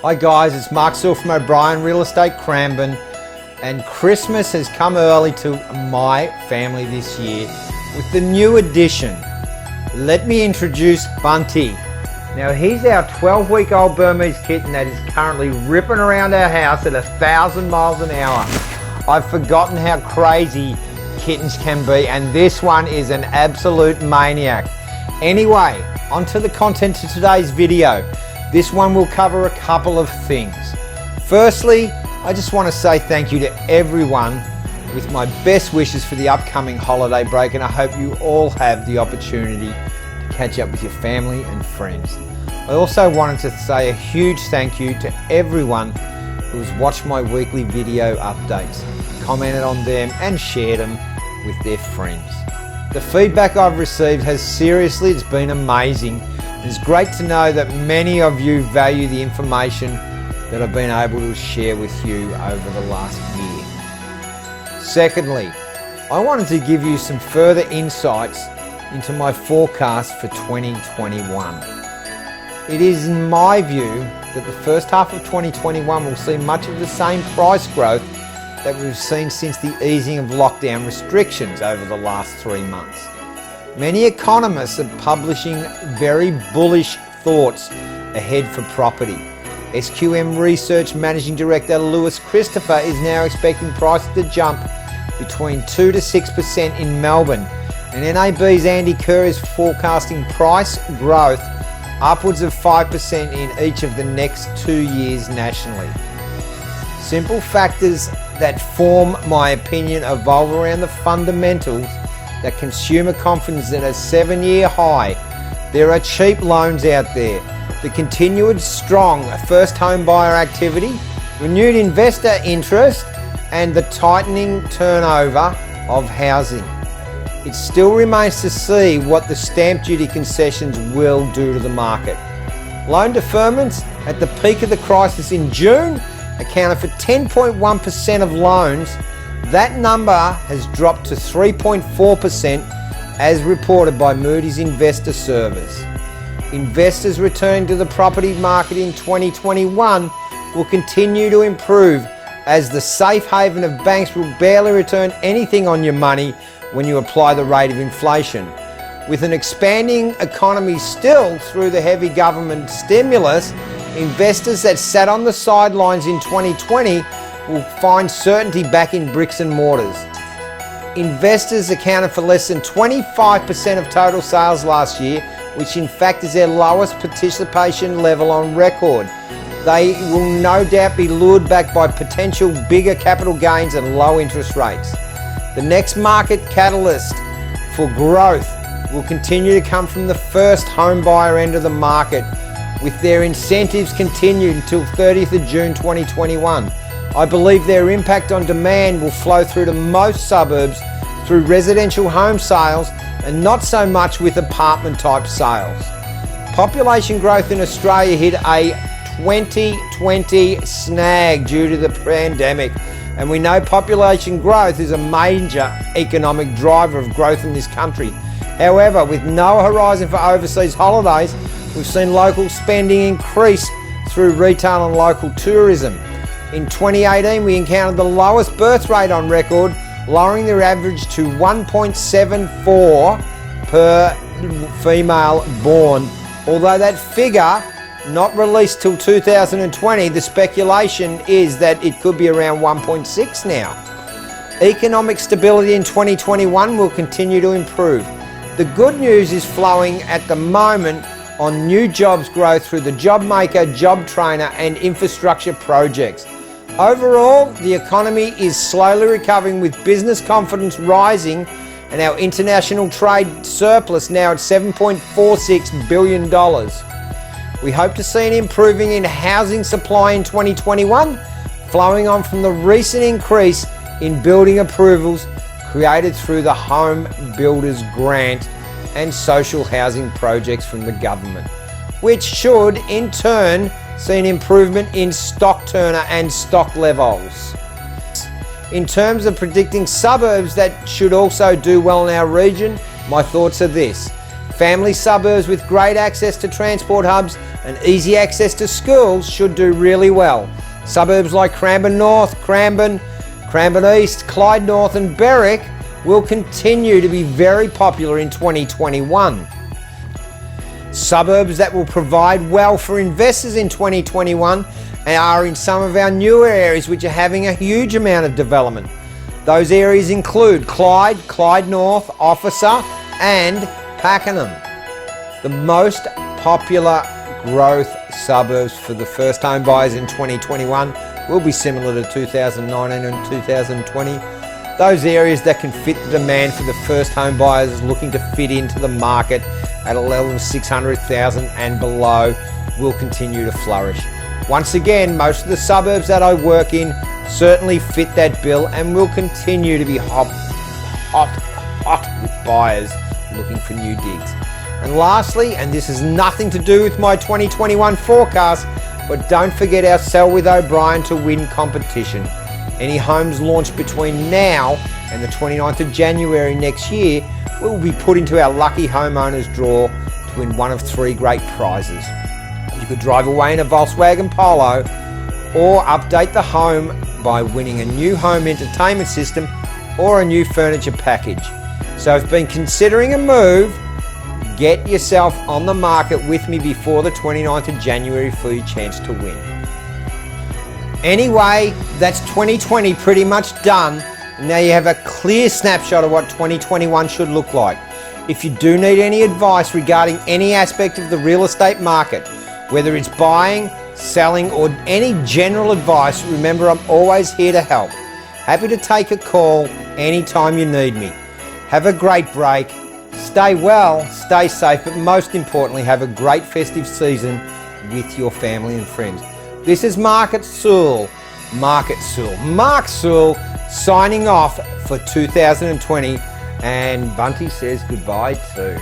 Hi guys, it's Mark Sewell from O'Brien Real Estate Cranbourne, and Christmas has come early to my family this year with the new addition. Let me introduce Bunty. Now he's our 12-week-old Burmese kitten that is currently ripping around our house at 1,000 miles an hour. I've forgotten how crazy kittens can be, and this one is an absolute maniac. Anyway, onto the content of today's video. This one will cover a couple of things. Firstly, I just want to say thank you to everyone with my best wishes for the upcoming holiday break, and I hope you all have the opportunity to catch up with your family and friends. I also wanted to say a huge thank you to everyone who has watched my weekly video updates, commented on them and shared them with their friends. The feedback I've received it's been amazing. It's great to know that many of you value the information that I've been able to share with you over the last year. Secondly, I wanted to give you some further insights into my forecast for 2021. It is in my view that the first half of 2021 will see much of the same price growth that we've seen since the easing of lockdown restrictions over the last 3 months. Many economists are publishing very bullish thoughts ahead for property. SQM Research Managing Director Lewis Christopher is now expecting prices to jump between 2 to 6% in Melbourne, and NAB's Andy Kerr is forecasting price growth upwards of 5% in each of the next 2 years nationally. Simple factors that form my opinion evolve around the fundamentals that consumer confidence is at a 7-year high. There are cheap loans out there, the continued strong first home buyer activity, renewed investor interest, and the tightening turnover of housing. It still remains to see what the stamp duty concessions will do to the market. Loan deferments at the peak of the crisis in June accounted for 10.1% of loans. That number has dropped to 3.4% as reported by Moody's Investor Service. Investors returning to the property market in 2021 will continue to improve, as the safe haven of banks will barely return anything on your money when you apply the rate of inflation. With an expanding economy still through the heavy government stimulus, investors that sat on the sidelines in 2020 will find certainty back in bricks and mortars. Investors accounted for less than 25% of total sales last year, which in fact is their lowest participation level on record. They will no doubt be lured back by potential bigger capital gains and low interest rates. The next market catalyst for growth will continue to come from the first home buyer end of the market, with their incentives continued until 30th of June 2021. I believe their impact on demand will flow through to most suburbs through residential home sales and not so much with apartment type sales. Population growth in Australia hit a 2020 snag due to the pandemic, and we know population growth is a major economic driver of growth in this country. However, with no horizon for overseas holidays, we've seen local spending increase through retail and local tourism. In 2018, we encountered the lowest birth rate on record, lowering their average to 1.74 per female born. Although that figure, not released till 2020, the speculation is that it could be around 1.6 now. Economic stability in 2021 will continue to improve. The good news is flowing at the moment on new jobs growth through the job maker, job trainer and infrastructure projects. Overall, the economy is slowly recovering, with business confidence rising and our international trade surplus now at $7.46 billion. We hope to see an improving in housing supply in 2021, flowing on from the recent increase in building approvals created through the Home Builders Grant and social housing projects from the government, which should in turn see an improvement in stock turnover and stock levels. In terms of predicting suburbs that should also do well in our region, my thoughts are this. Family suburbs with great access to transport hubs and easy access to schools should do really well. Suburbs like Cranbourne North, Cranbourne East, Clyde North and Berwick will continue to be very popular in 2021. Suburbs that will provide well for investors in 2021 are in some of our newer areas which are having a huge amount of development. Those areas include Clyde, Clyde North, Officer and Pakenham. The most popular growth suburbs for the first home buyers in 2021 will be similar to 2019 and 2020. Those areas that can fit the demand for the first home buyers looking to fit into the market at a level of 600,000 and below will continue to flourish. Once again, most of the suburbs that I work in certainly fit that bill and will continue to be hot with buyers looking for new digs. And lastly, and this has nothing to do with my 2021 forecast, but don't forget our Sell with O'Brien to Win competition. Any homes launched between now and the 29th of January next year will be put into our lucky homeowners draw to win one of 3 great prizes. You could drive away in a Volkswagen Polo or update the home by winning a new home entertainment system or a new furniture package. So if you've been considering a move, get yourself on the market with me before the 29th of January for your chance to win. Anyway, that's 2020 pretty much done. Now you have a clear snapshot of what 2021 should look like. If you do need any advice regarding any aspect of the real estate market, whether it's buying, selling, or any general advice, remember I'm always here to help. Happy to take a call anytime you need me. Have a great break. Stay well, stay safe, but most importantly, have a great festive season with your family and friends. This is Mark Sewell, signing off for 2020, and Bunty says goodbye too.